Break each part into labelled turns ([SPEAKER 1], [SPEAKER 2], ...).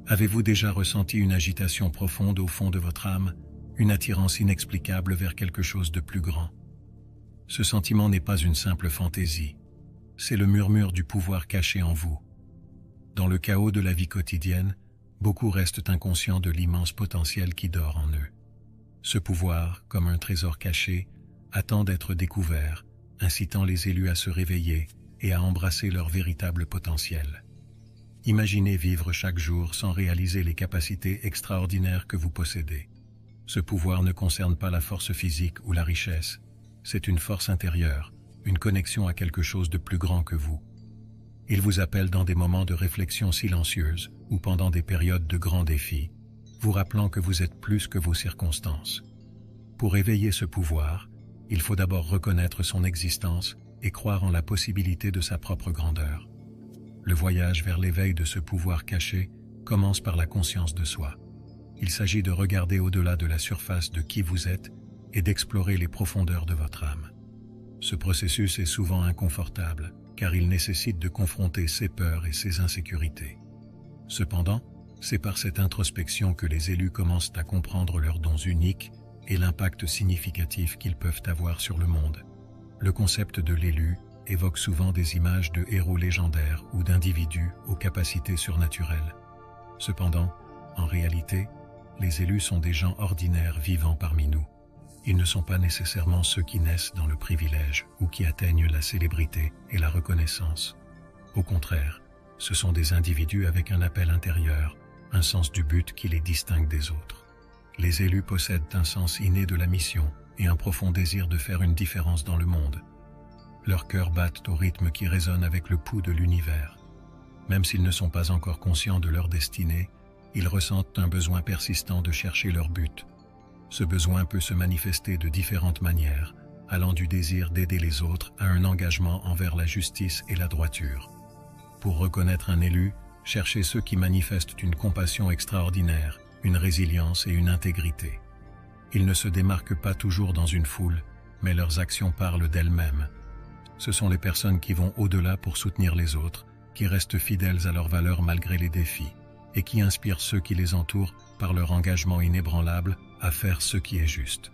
[SPEAKER 1] Avez-vous déjà ressenti une agitation profonde au fond de votre âme, une attirance inexplicable vers quelque chose de plus grand? Ce sentiment n'est pas une simple fantaisie, c'est le murmure du pouvoir caché en vous. Dans le chaos de la vie quotidienne, beaucoup restent inconscients de l'immense potentiel qui dort en eux. Ce pouvoir, comme un trésor caché, attend d'être découvert, incitant les élus à se réveiller et à embrasser leur véritable potentiel. Imaginez vivre chaque jour sans réaliser les capacités extraordinaires que vous possédez. Ce pouvoir ne concerne pas la force physique ou la richesse, c'est une force intérieure, une connexion à quelque chose de plus grand que vous. Il vous appelle dans des moments de réflexion silencieuse ou pendant des périodes de grands défis, vous rappelant que vous êtes plus que vos circonstances. Pour éveiller ce pouvoir, il faut d'abord reconnaître son existence et croire en la possibilité de sa propre grandeur. Le voyage vers l'éveil de ce pouvoir caché commence par la conscience de soi. Il s'agit de regarder au-delà de la surface de qui vous êtes et d'explorer les profondeurs de votre âme. Ce processus est souvent inconfortable, car il nécessite de confronter ses peurs et ses insécurités. Cependant, c'est par cette introspection que les élus commencent à comprendre leurs dons uniques et l'impact significatif qu'ils peuvent avoir sur le monde. Le concept de l'élu évoque souvent des images de héros légendaires ou d'individus aux capacités surnaturelles. Cependant, en réalité, les élus sont des gens ordinaires vivant parmi nous. Ils ne sont pas nécessairement ceux qui naissent dans le privilège ou qui atteignent la célébrité et la reconnaissance. Au contraire, ce sont des individus avec un appel intérieur, un sens du but qui les distingue des autres. Les élus possèdent un sens inné de la mission et un profond désir de faire une différence dans le monde. Leurs cœurs battent au rythme qui résonne avec le pouls de l'univers. Même s'ils ne sont pas encore conscients de leur destinée, ils ressentent un besoin persistant de chercher leur but. Ce besoin peut se manifester de différentes manières, allant du désir d'aider les autres à un engagement envers la justice et la droiture. Pour reconnaître un élu, cherchez ceux qui manifestent une compassion extraordinaire, une résilience et une intégrité. Ils ne se démarquent pas toujours dans une foule, mais leurs actions parlent d'elles-mêmes. Ce sont les personnes qui vont au-delà pour soutenir les autres, qui restent fidèles à leurs valeurs malgré les défis, et qui inspirent ceux qui les entourent par leur engagement inébranlable à faire ce qui est juste.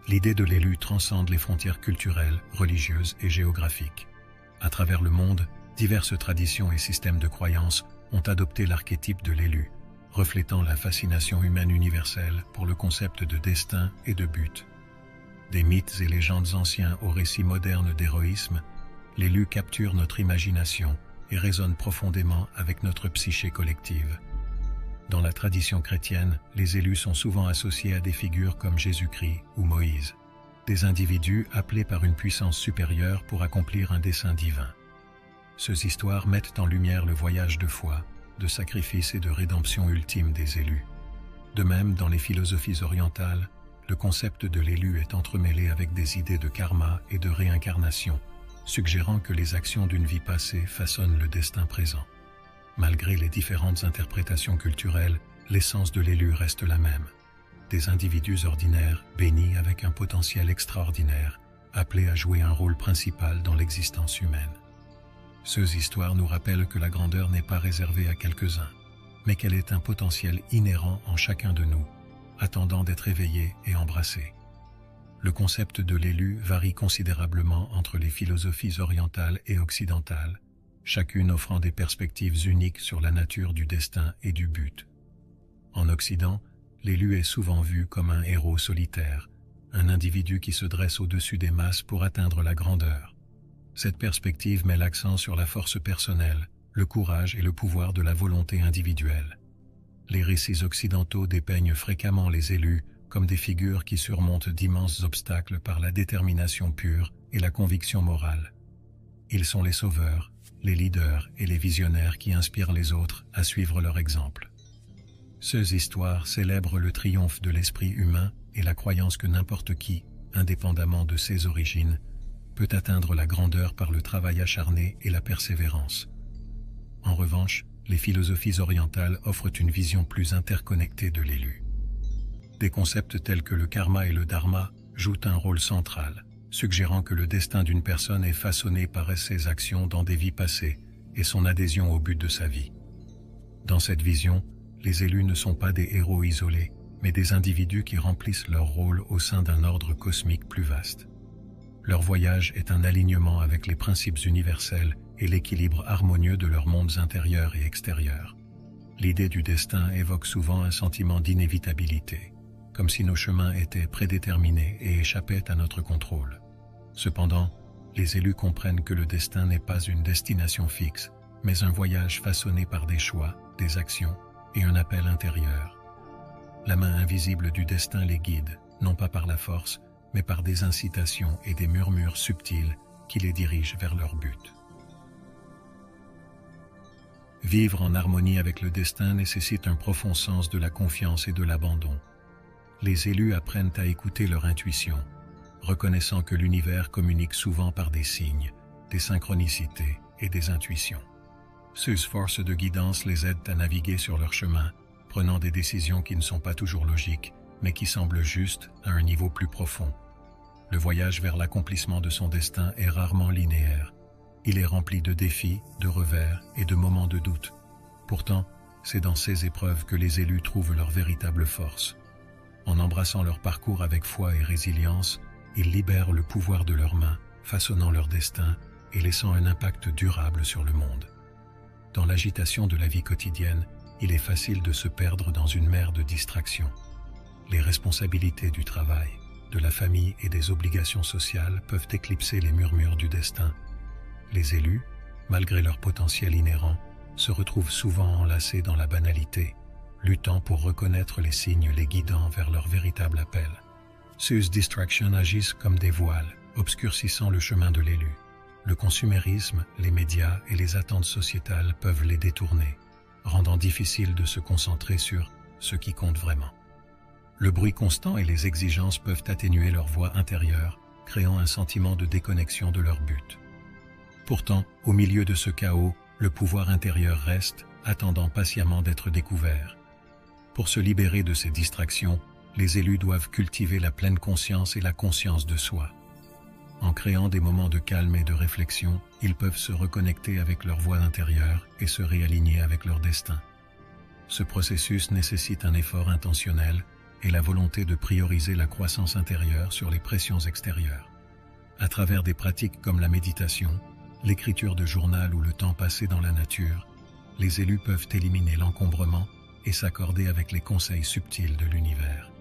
[SPEAKER 1] L'idée de l'élu transcende les frontières culturelles, religieuses et géographiques. À travers le monde, diverses traditions et systèmes de croyances ont adopté l'archétype de l'élu, reflétant la fascination humaine universelle pour le concept de destin et de but. Des mythes et légendes anciens aux récits modernes d'héroïsme, l'élu capture notre imagination et résonne profondément avec notre psyché collective. Dans la tradition chrétienne, les élus sont souvent associés à des figures comme Jésus-Christ ou Moïse, des individus appelés par une puissance supérieure pour accomplir un dessein divin. Ces histoires mettent en lumière le voyage de foi, de sacrifice et de rédemption ultime des élus. De même, dans les philosophies orientales, le concept de l'élu est entremêlé avec des idées de karma et de réincarnation, suggérant que les actions d'une vie passée façonnent le destin présent. Malgré les différentes interprétations culturelles, l'essence de l'élu reste la même. Des individus ordinaires, bénis avec un potentiel extraordinaire, appelés à jouer un rôle principal dans l'existence humaine. Ces histoires nous rappellent que la grandeur n'est pas réservée à quelques-uns, mais qu'elle est un potentiel inhérent en chacun de nous, attendant d'être éveillé et embrassé. Le concept de l'élu varie considérablement entre les philosophies orientales et occidentales, chacune offrant des perspectives uniques sur la nature du destin et du but. En Occident, l'élu est souvent vu comme un héros solitaire, un individu qui se dresse au-dessus des masses pour atteindre la grandeur. Cette perspective met l'accent sur la force personnelle, le courage et le pouvoir de la volonté individuelle. Les récits occidentaux dépeignent fréquemment les élus comme des figures qui surmontent d'immenses obstacles par la détermination pure et la conviction morale. Ils sont les sauveurs, les leaders et les visionnaires qui inspirent les autres à suivre leur exemple. Ces histoires célèbrent le triomphe de l'esprit humain et la croyance que n'importe qui, indépendamment de ses origines, peut atteindre la grandeur par le travail acharné et la persévérance. En revanche, les philosophies orientales offrent une vision plus interconnectée de l'élu. Des concepts tels que le karma et le dharma jouent un rôle central, suggérant que le destin d'une personne est façonné par ses actions dans des vies passées et son adhésion au but de sa vie. Dans cette vision, les élus ne sont pas des héros isolés, mais des individus qui remplissent leur rôle au sein d'un ordre cosmique plus vaste. Leur voyage est un alignement avec les principes universels et l'équilibre harmonieux de leurs mondes intérieurs et extérieurs. L'idée du destin évoque souvent un sentiment d'inévitabilité, comme si nos chemins étaient prédéterminés et échappaient à notre contrôle. Cependant, les élus comprennent que le destin n'est pas une destination fixe, mais un voyage façonné par des choix, des actions et un appel intérieur. La main invisible du destin les guide, non pas par la force, mais par des incitations et des murmures subtils qui les dirigent vers leur but. Vivre en harmonie avec le destin nécessite un profond sens de la confiance et de l'abandon. Les élus apprennent à écouter leur intuition, reconnaissant que l'univers communique souvent par des signes, des synchronicités et des intuitions. Ces forces de guidance les aident à naviguer sur leur chemin, prenant des décisions qui ne sont pas toujours logiques, mais qui semblent justes à un niveau plus profond. Le voyage vers l'accomplissement de son destin est rarement linéaire. Il est rempli de défis, de revers et de moments de doute. Pourtant, c'est dans ces épreuves que les élus trouvent leur véritable force. En embrassant leur parcours avec foi et résilience, ils libèrent le pouvoir de leurs mains, façonnant leur destin et laissant un impact durable sur le monde. Dans l'agitation de la vie quotidienne, il est facile de se perdre dans une mer de distractions. Les responsabilités du travail, de la famille et des obligations sociales peuvent éclipser les murmures du destin. Les élus, malgré leur potentiel inhérent, se retrouvent souvent enlacés dans la banalité, luttant pour reconnaître les signes les guidant vers leur véritable appel. Ces distractions agissent comme des voiles, obscurcissant le chemin de l'élu. Le consumérisme, les médias et les attentes sociétales peuvent les détourner, rendant difficile de se concentrer sur ce qui compte vraiment. Le bruit constant et les exigences peuvent atténuer leur voix intérieure, créant un sentiment de déconnexion de leur but. Pourtant, au milieu de ce chaos, le pouvoir intérieur reste, attendant patiemment d'être découvert. Pour se libérer de ces distractions, les élus doivent cultiver la pleine conscience et la conscience de soi. En créant des moments de calme et de réflexion, ils peuvent se reconnecter avec leur voix intérieure et se réaligner avec leur destin. Ce processus nécessite un effort intentionnel et la volonté de prioriser la croissance intérieure sur les pressions extérieures. À travers des pratiques comme la méditation, l'écriture de journal ou le temps passé dans la nature, les élus peuvent éliminer l'encombrement et s'accorder avec les conseils subtils de l'univers.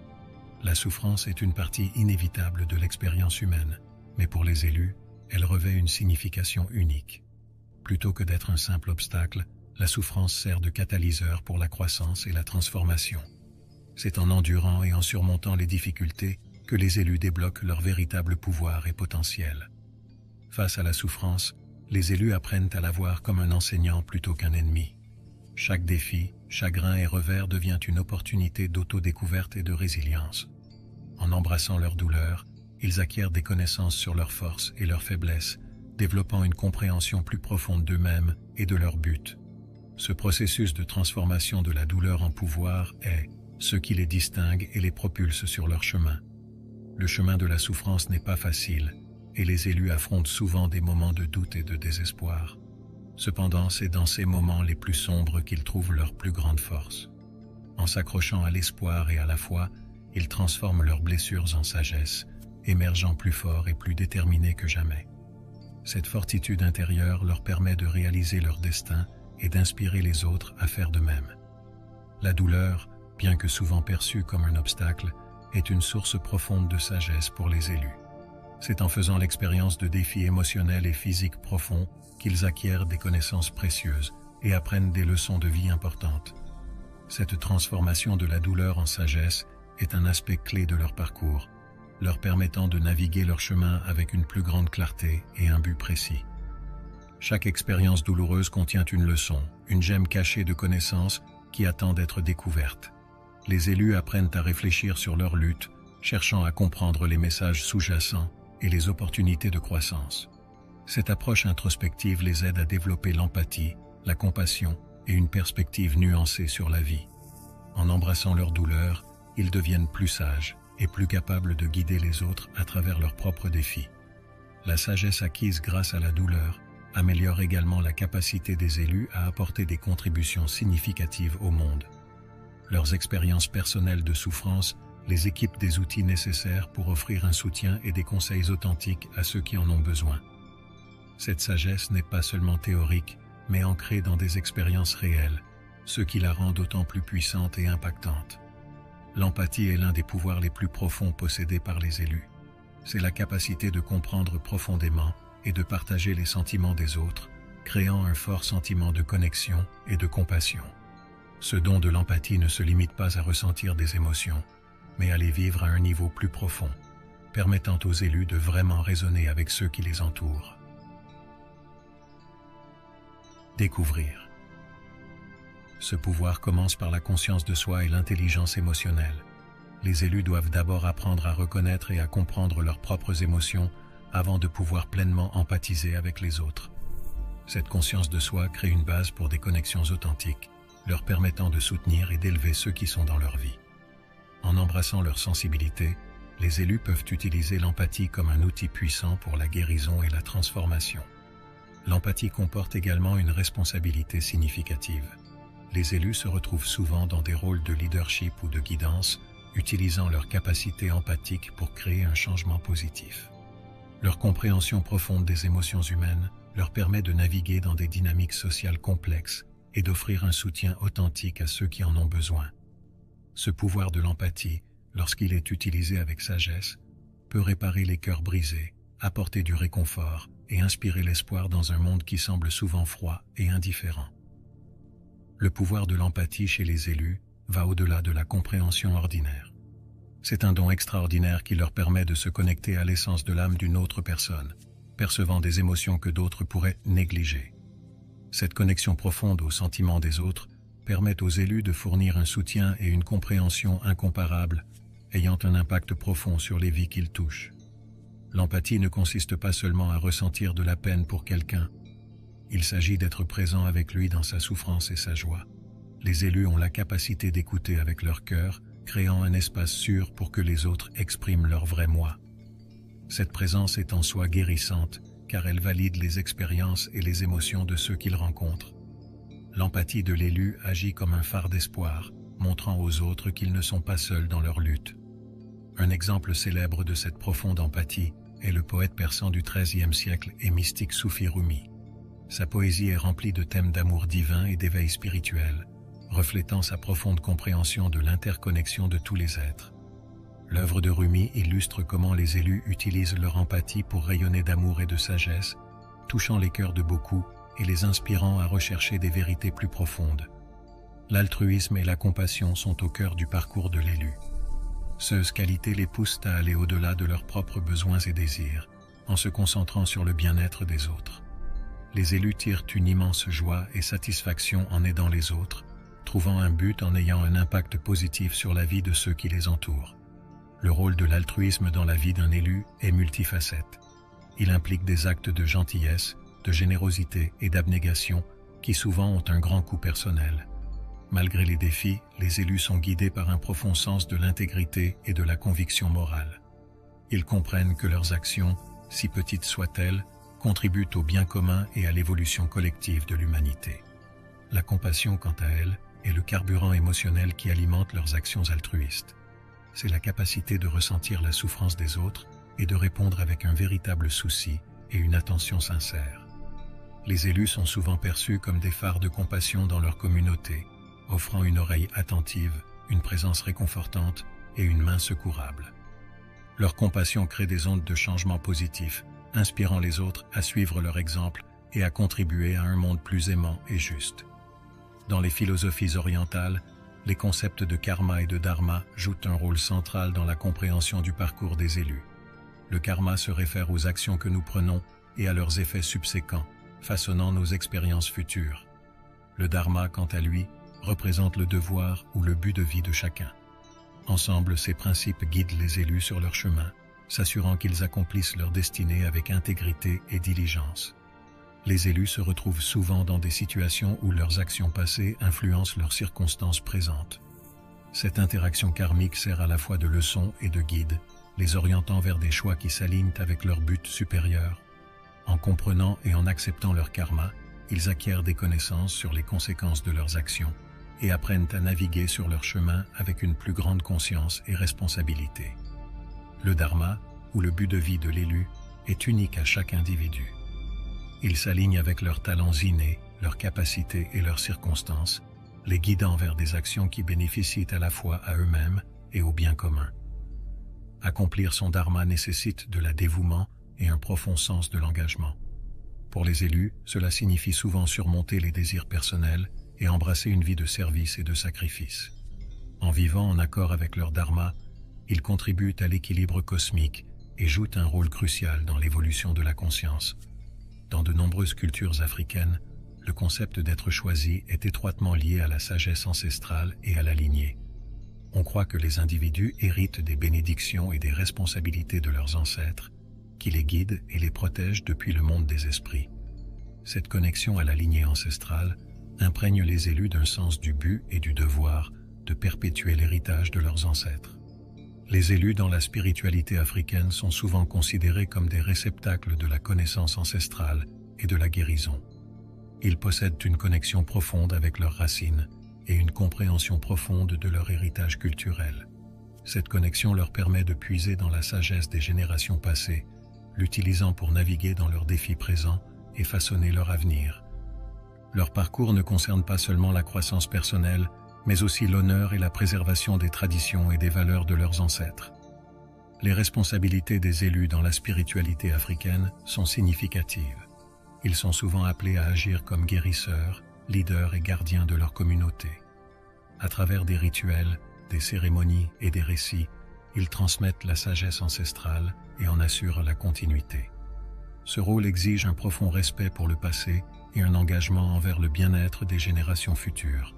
[SPEAKER 1] La souffrance est une partie inévitable de l'expérience humaine, mais pour les élus, elle revêt une signification unique. Plutôt que d'être un simple obstacle, la souffrance sert de catalyseur pour la croissance et la transformation. C'est en endurant et en surmontant les difficultés que les élus débloquent leur véritable pouvoir et potentiel. Face à la souffrance, les élus apprennent à la voir comme un enseignant plutôt qu'un ennemi. Chaque défi, chagrin et revers devient une opportunité d'autodécouverte et de résilience. En embrassant leur douleur, ils acquièrent des connaissances sur leurs forces et leurs faiblesses, développant une compréhension plus profonde d'eux-mêmes et de leur but. Ce processus de transformation de la douleur en pouvoir est ce qui les distingue et les propulse sur leur chemin. Le chemin de la souffrance n'est pas facile, et les élus affrontent souvent des moments de doute et de désespoir. Cependant, c'est dans ces moments les plus sombres qu'ils trouvent leur plus grande force. En s'accrochant à l'espoir et à la foi, ils transforment leurs blessures en sagesse, émergeant plus forts et plus déterminés que jamais. Cette fortitude intérieure leur permet de réaliser leur destin et d'inspirer les autres à faire de même. La douleur, bien que souvent perçue comme un obstacle, est une source profonde de sagesse pour les élus. C'est en faisant l'expérience de défis émotionnels et physiques profonds qu'ils acquièrent des connaissances précieuses et apprennent des leçons de vie importantes. Cette transformation de la douleur en sagesse est un aspect clé de leur parcours, leur permettant de naviguer leur chemin avec une plus grande clarté et un but précis. Chaque expérience douloureuse contient une leçon, une gemme cachée de connaissances qui attend d'être découverte. Les élus apprennent à réfléchir sur leur lutte, cherchant à comprendre les messages sous-jacents et les opportunités de croissance. Cette approche introspective les aide à développer l'empathie, la compassion et une perspective nuancée sur la vie. En embrassant leur douleur, ils deviennent plus sages et plus capables de guider les autres à travers leurs propres défis. La sagesse acquise grâce à la douleur améliore également la capacité des élus à apporter des contributions significatives au monde. leurs expériences personnelles de souffrance les équipent des outils nécessaires pour offrir un soutien et des conseils authentiques à ceux qui en ont besoin. Cette sagesse n'est pas seulement théorique, mais ancrée dans des expériences réelles, ce qui la rend d'autant plus puissante et impactante. L'empathie est l'un des pouvoirs les plus profonds possédés par les élus. C'est la capacité de comprendre profondément et de partager les sentiments des autres, créant un fort sentiment de connexion et de compassion. Ce don de l'empathie ne se limite pas à ressentir des émotions, mais à les vivre à un niveau plus profond, permettant aux élus de vraiment résonner avec ceux qui les entourent. Découvrir. Ce pouvoir commence par la conscience de soi et l'intelligence émotionnelle. Les élus doivent d'abord apprendre à reconnaître et à comprendre leurs propres émotions avant de pouvoir pleinement empathiser avec les autres. Cette conscience de soi crée une base pour des connexions authentiques, leur permettant de soutenir et d'élever ceux qui sont dans leur vie. En embrassant leur sensibilité, les élus peuvent utiliser l'empathie comme un outil puissant pour la guérison et la transformation. L'empathie comporte également une responsabilité significative. Les élus se retrouvent souvent dans des rôles de leadership ou de guidance, utilisant leur capacité empathique pour créer un changement positif. Leur compréhension profonde des émotions humaines leur permet de naviguer dans des dynamiques sociales complexes et d'offrir un soutien authentique à ceux qui en ont besoin. Ce pouvoir de l'empathie, lorsqu'il est utilisé avec sagesse, peut réparer les cœurs brisés, apporter du réconfort et inspirer l'espoir dans un monde qui semble souvent froid et indifférent. Le pouvoir de l'empathie chez les élus va au-delà de la compréhension ordinaire. C'est un don extraordinaire qui leur permet de se connecter à l'essence de l'âme d'une autre personne, percevant des émotions que d'autres pourraient négliger. Cette connexion profonde aux sentiments des autres permet aux élus de fournir un soutien et une compréhension incomparables, ayant un impact profond sur les vies qu'ils touchent. L'empathie ne consiste pas seulement à ressentir de la peine pour quelqu'un. Il s'agit d'être présent avec lui dans sa souffrance et sa joie. Les élus ont la capacité d'écouter avec leur cœur, créant un espace sûr pour que les autres expriment leur vrai moi. Cette présence est en soi guérissante, car elle valide les expériences et les émotions de ceux qu'ils rencontrent. L'empathie de l'élu agit comme un phare d'espoir, montrant aux autres qu'ils ne sont pas seuls dans leur lutte. Un exemple célèbre de cette profonde empathie est le poète persan du XIIIe siècle et mystique Soufi Rumi. Sa poésie est remplie de thèmes d'amour divin et d'éveil spirituel, reflétant sa profonde compréhension de l'interconnexion de tous les êtres. L'œuvre de Rumi illustre comment les élus utilisent leur empathie pour rayonner d'amour et de sagesse, touchant les cœurs de beaucoup et les inspirant à rechercher des vérités plus profondes. L'altruisme et la compassion sont au cœur du parcours de l'élu. Ces qualités les poussent à aller au-delà de leurs propres besoins et désirs, en se concentrant sur le bien-être des autres. Les élus tirent une immense joie et satisfaction en aidant les autres, trouvant un but en ayant un impact positif sur la vie de ceux qui les entourent. Le rôle de l'altruisme dans la vie d'un élu est multifacette. Il implique des actes de gentillesse, de générosité et d'abnégation qui souvent ont un grand coût personnel. Malgré les défis, les élus sont guidés par un profond sens de l'intégrité et de la conviction morale. Ils comprennent que leurs actions, si petites soient-elles, contribuent au bien commun et à l'évolution collective de l'humanité. La compassion, quant à elle, est le carburant émotionnel qui alimente leurs actions altruistes. C'est la capacité de ressentir la souffrance des autres et de répondre avec un véritable souci et une attention sincère. Les élus sont souvent perçus comme des phares de compassion dans leur communauté, offrant une oreille attentive, une présence réconfortante et une main secourable. Leur compassion crée des ondes de changement positif, inspirant les autres à suivre leur exemple et à contribuer à un monde plus aimant et juste. Dans les philosophies orientales, les concepts de karma et de dharma jouent un rôle central dans la compréhension du parcours des élus. Le karma se réfère aux actions que nous prenons et à leurs effets subséquents, façonnant nos expériences futures. Le dharma, quant à lui, représente le devoir ou le but de vie de chacun. Ensemble, ces principes guident les élus sur leur chemin, s'assurant qu'ils accomplissent leur destinée avec intégrité et diligence. Les élus se retrouvent souvent dans des situations où leurs actions passées influencent leurs circonstances présentes. Cette interaction karmique sert à la fois de leçon et de guide, les orientant vers des choix qui s'alignent avec leur but supérieur. En comprenant et en acceptant leur karma, ils acquièrent des connaissances sur les conséquences de leurs actions, et apprennent à naviguer sur leur chemin avec une plus grande conscience et responsabilité. Le dharma, ou le but de vie de l'élu, est unique à chaque individu. Il s'aligne avec leurs talents innés, leurs capacités et leurs circonstances, les guidant vers des actions qui bénéficient à la fois à eux-mêmes et au bien commun. Accomplir son dharma nécessite de la dévouement et un profond sens de l'engagement. Pour les élus, cela signifie souvent surmonter les désirs personnels et embrasser une vie de service et de sacrifice. En vivant en accord avec leur dharma, ils contribuent à l'équilibre cosmique et jouent un rôle crucial dans l'évolution de la conscience. Dans de nombreuses cultures africaines, le concept d'être choisi est étroitement lié à la sagesse ancestrale et à la lignée. On croit que les individus héritent des bénédictions et des responsabilités de leurs ancêtres, qui les guident et les protègent depuis le monde des esprits. Cette connexion à la lignée ancestrale imprègne les élus d'un sens du but et du devoir de perpétuer l'héritage de leurs ancêtres. Les élus dans la spiritualité africaine sont souvent considérés comme des réceptacles de la connaissance ancestrale et de la guérison. Ils possèdent une connexion profonde avec leurs racines et une compréhension profonde de leur héritage culturel. Cette connexion leur permet de puiser dans la sagesse des générations passées, l'utilisant pour naviguer dans leurs défis présents et façonner leur avenir. Leur parcours ne concerne pas seulement la croissance personnelle, mais aussi l'honneur et la préservation des traditions et des valeurs de leurs ancêtres. Les responsabilités des élus dans la spiritualité africaine sont significatives. Ils sont souvent appelés à agir comme guérisseurs, leaders et gardiens de leur communauté. À travers des rituels, des cérémonies et des récits, ils transmettent la sagesse ancestrale et en assurent la continuité. Ce rôle exige un profond respect pour le passé et un engagement envers le bien-être des générations futures.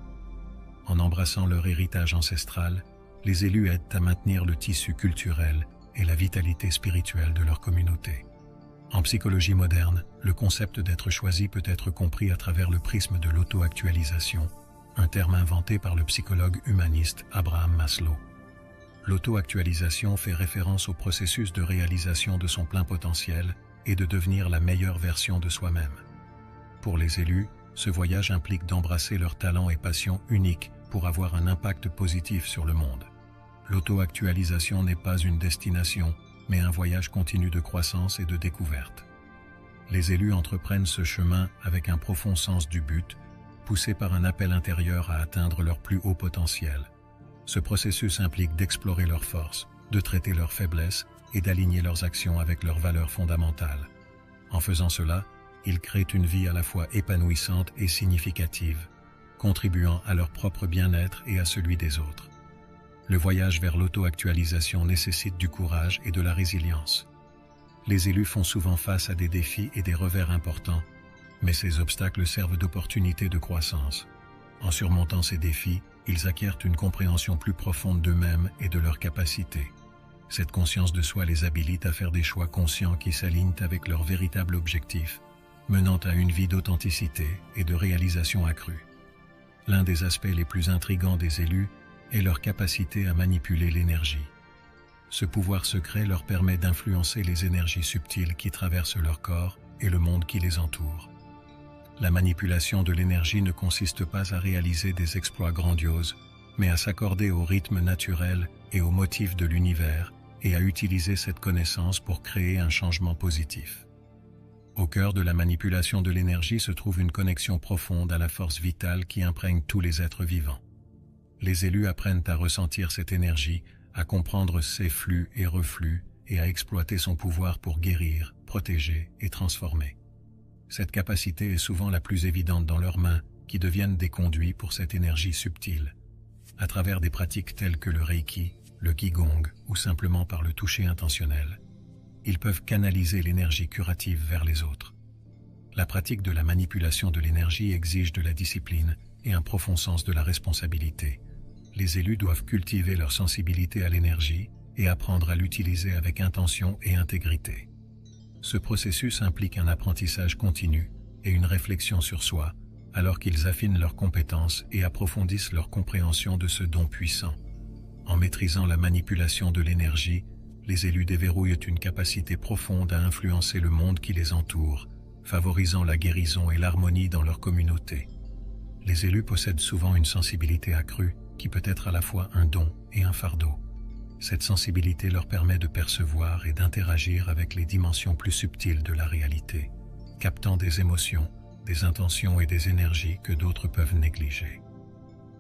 [SPEAKER 1] En embrassant leur héritage ancestral, les élus aident à maintenir le tissu culturel et la vitalité spirituelle de leur communauté. En psychologie moderne, le concept d'être choisi peut être compris à travers le prisme de l'auto-actualisation, un terme inventé par le psychologue humaniste Abraham Maslow. L'auto-actualisation fait référence au processus de réalisation de son plein potentiel et de devenir la meilleure version de soi-même. Pour les élus, ce voyage implique d'embrasser leurs talents et passions uniques pour avoir un impact positif sur le monde. L'auto-actualisation n'est pas une destination, mais un voyage continu de croissance et de découverte. Les élus entreprennent ce chemin avec un profond sens du but, poussés par un appel intérieur à atteindre leur plus haut potentiel. Ce processus implique d'explorer leurs forces, de traiter leurs faiblesses et d'aligner leurs actions avec leurs valeurs fondamentales. En faisant cela, ils créent une vie à la fois épanouissante et significative, contribuant à leur propre bien-être et à celui des autres. Le voyage vers l'auto-actualisation nécessite du courage et de la résilience. Les élus font souvent face à des défis et des revers importants, mais ces obstacles servent d'opportunités de croissance. En surmontant ces défis, ils acquièrent une compréhension plus profonde d'eux-mêmes et de leurs capacités. Cette conscience de soi les habilite à faire des choix conscients qui s'alignent avec leur véritable objectif, menant à une vie d'authenticité et de réalisation accrue. L'un des aspects les plus intrigants des élus est leur capacité à manipuler l'énergie. Ce pouvoir secret leur permet d'influencer les énergies subtiles qui traversent leur corps et le monde qui les entoure. La manipulation de l'énergie ne consiste pas à réaliser des exploits grandioses, mais à s'accorder au rythme naturel et aux motifs de l'univers et à utiliser cette connaissance pour créer un changement positif. Au cœur de la manipulation de l'énergie se trouve une connexion profonde à la force vitale qui imprègne tous les êtres vivants. Les élus apprennent à ressentir cette énergie, à comprendre ses flux et reflux et à exploiter son pouvoir pour guérir, protéger et transformer. Cette capacité est souvent la plus évidente dans leurs mains, qui deviennent des conduits pour cette énergie subtile. À travers des pratiques telles que le Reiki, le Qigong ou simplement par le toucher intentionnel, ils peuvent canaliser l'énergie curative vers les autres. La pratique de la manipulation de l'énergie exige de la discipline et un profond sens de la responsabilité. Les élus doivent cultiver leur sensibilité à l'énergie et apprendre à l'utiliser avec intention et intégrité. Ce processus implique un apprentissage continu et une réflexion sur soi, alors qu'ils affinent leurs compétences et approfondissent leur compréhension de ce don puissant. En maîtrisant la manipulation de l'énergie, les élus déverrouillent une capacité profonde à influencer le monde qui les entoure, favorisant la guérison et l'harmonie dans leur communauté. Les élus possèdent souvent une sensibilité accrue qui peut être à la fois un don et un fardeau. Cette sensibilité leur permet de percevoir et d'interagir avec les dimensions plus subtiles de la réalité, captant des émotions, des intentions et des énergies que d'autres peuvent négliger.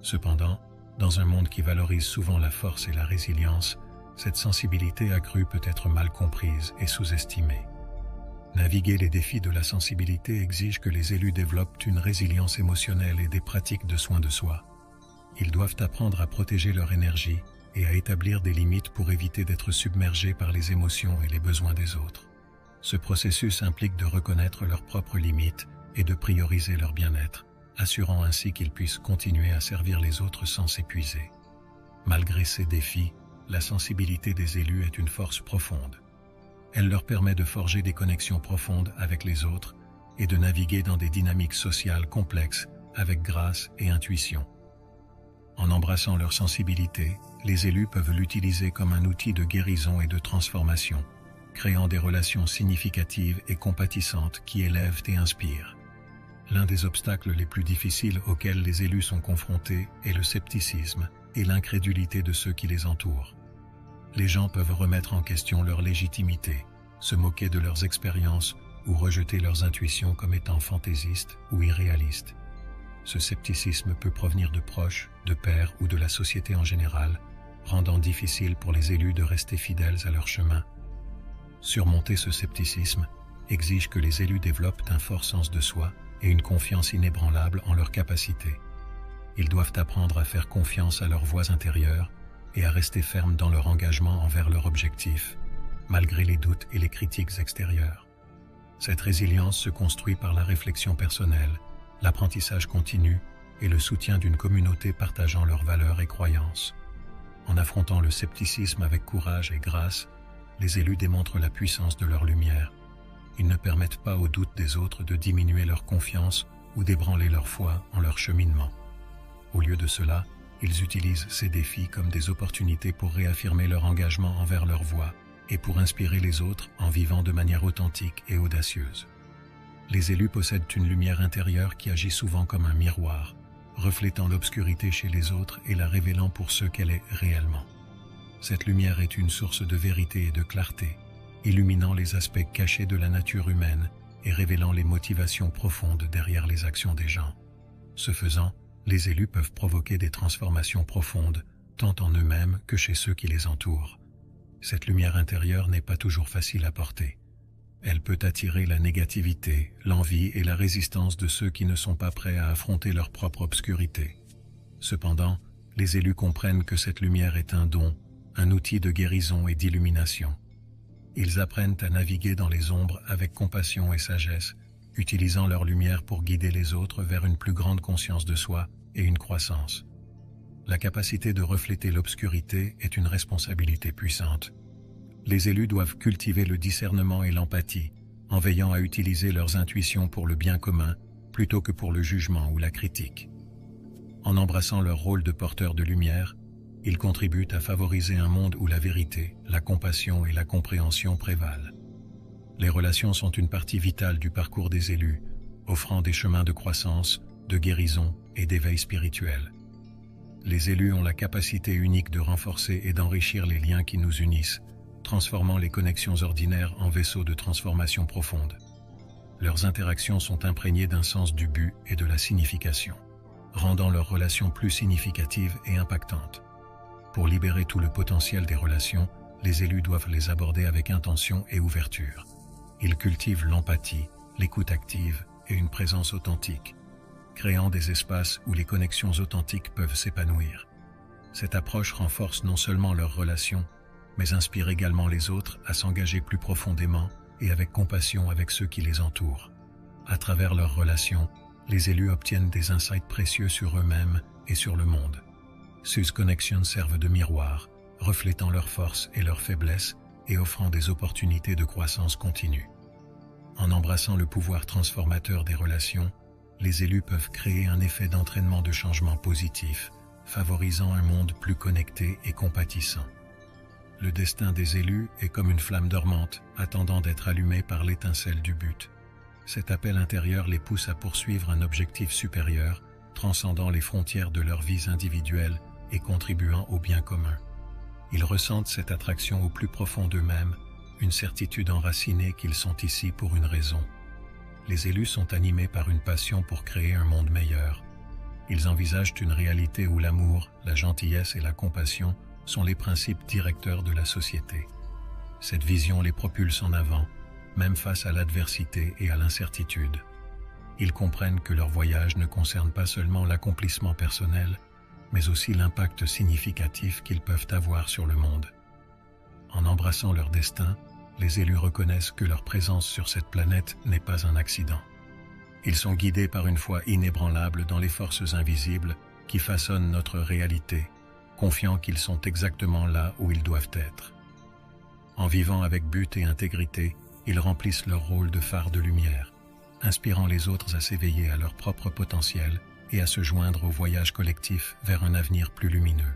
[SPEAKER 1] Cependant, dans un monde qui valorise souvent la force et la résilience, cette sensibilité accrue peut être mal comprise et sous-estimée. Naviguer les défis de la sensibilité exige que les élus développent une résilience émotionnelle et des pratiques de soin de soi. Ils doivent apprendre à protéger leur énergie et à établir des limites pour éviter d'être submergés par les émotions et les besoins des autres. Ce processus implique de reconnaître leurs propres limites et de prioriser leur bien-être, assurant ainsi qu'ils puissent continuer à servir les autres sans s'épuiser. Malgré ces défis, la sensibilité des élus est une force profonde. Elle leur permet de forger des connexions profondes avec les autres et de naviguer dans des dynamiques sociales complexes avec grâce et intuition. En embrassant leur sensibilité, les élus peuvent l'utiliser comme un outil de guérison et de transformation, créant des relations significatives et compatissantes qui élèvent et inspirent. L'un des obstacles les plus difficiles auxquels les élus sont confrontés est le scepticisme et l'incrédulité de ceux qui les entourent. Les gens peuvent remettre en question leur légitimité, se moquer de leurs expériences ou rejeter leurs intuitions comme étant fantaisistes ou irréalistes. Ce scepticisme peut provenir de proches, de pairs ou de la société en général, rendant difficile pour les élus de rester fidèles à leur chemin. Surmonter ce scepticisme exige que les élus développent un fort sens de soi et une confiance inébranlable en leurs capacités. Ils doivent apprendre à faire confiance à leur voix intérieure et à rester fermes dans leur engagement envers leur objectif, malgré les doutes et les critiques extérieures. Cette résilience se construit par la réflexion personnelle, l'apprentissage continu et le soutien d'une communauté partageant leurs valeurs et croyances. En affrontant le scepticisme avec courage et grâce, les élus démontrent la puissance de leur lumière. Ils ne permettent pas aux doutes des autres de diminuer leur confiance ou d'ébranler leur foi en leur cheminement. Au lieu de cela, ils utilisent ces défis comme des opportunités pour réaffirmer leur engagement envers leur voix et pour inspirer les autres en vivant de manière authentique et audacieuse. Les élus possèdent une lumière intérieure qui agit souvent comme un miroir, reflétant l'obscurité chez les autres et la révélant pour ceux qu'elle est réellement. Cette lumière est une source de vérité et de clarté, illuminant les aspects cachés de la nature humaine et révélant les motivations profondes derrière les actions des gens. Ce faisant, les élus peuvent provoquer des transformations profondes, tant en eux-mêmes que chez ceux qui les entourent. Cette lumière intérieure n'est pas toujours facile à porter. Elle peut attirer la négativité, l'envie et la résistance de ceux qui ne sont pas prêts à affronter leur propre obscurité. Cependant, les élus comprennent que cette lumière est un don, un outil de guérison et d'illumination. Ils apprennent à naviguer dans les ombres avec compassion et sagesse, utilisant leur lumière pour guider les autres vers une plus grande conscience de soi et une croissance. La capacité de refléter l'obscurité est une responsabilité puissante. Les élus doivent cultiver le discernement et l'empathie, en veillant à utiliser leurs intuitions pour le bien commun, plutôt que pour le jugement ou la critique. En embrassant leur rôle de porteur de lumière, ils contribuent à favoriser un monde où la vérité, la compassion et la compréhension prévalent. Les relations sont une partie vitale du parcours des élus, offrant des chemins de croissance, de guérison et d'éveil spirituel. Les élus ont la capacité unique de renforcer et d'enrichir les liens qui nous unissent, transformant les connexions ordinaires en vaisseaux de transformation profonde. Leurs interactions sont imprégnées d'un sens du but et de la signification, rendant leurs relations plus significatives et impactantes. Pour libérer tout le potentiel des relations, les élus doivent les aborder avec intention et ouverture. Ils cultivent l'empathie, l'écoute active et une présence authentique, créant des espaces où les connexions authentiques peuvent s'épanouir. Cette approche renforce non seulement leurs relations, mais inspire également les autres à s'engager plus profondément et avec compassion avec ceux qui les entourent. À travers leurs relations, les élus obtiennent des insights précieux sur eux-mêmes et sur le monde. Ces connexions servent de miroir, reflétant leurs forces et leurs faiblesses et offrant des opportunités de croissance continue. En embrassant le pouvoir transformateur des relations, les élus peuvent créer un effet d'entraînement de changement positif, favorisant un monde plus connecté et compatissant. Le destin des élus est comme une flamme dormante, attendant d'être allumée par l'étincelle du but. Cet appel intérieur les pousse à poursuivre un objectif supérieur, transcendant les frontières de leurs vies individuelles et contribuant au bien commun. Ils ressentent cette attraction au plus profond d'eux-mêmes, une certitude enracinée qu'ils sont ici pour une raison. Les élus sont animés par une passion pour créer un monde meilleur. Ils envisagent une réalité où l'amour, la gentillesse et la compassion sont les principes directeurs de la société. Cette vision les propulse en avant, même face à l'adversité et à l'incertitude. Ils comprennent que leur voyage ne concerne pas seulement l'accomplissement personnel, mais aussi l'impact significatif qu'ils peuvent avoir sur le monde. En embrassant leur destin, les élus reconnaissent que leur présence sur cette planète n'est pas un accident. Ils sont guidés par une foi inébranlable dans les forces invisibles qui façonnent notre réalité, confiants qu'ils sont exactement là où ils doivent être. En vivant avec but et intégrité, ils remplissent leur rôle de phare de lumière, inspirant les autres à s'éveiller à leur propre potentiel et à se joindre au voyage collectif vers un avenir plus lumineux.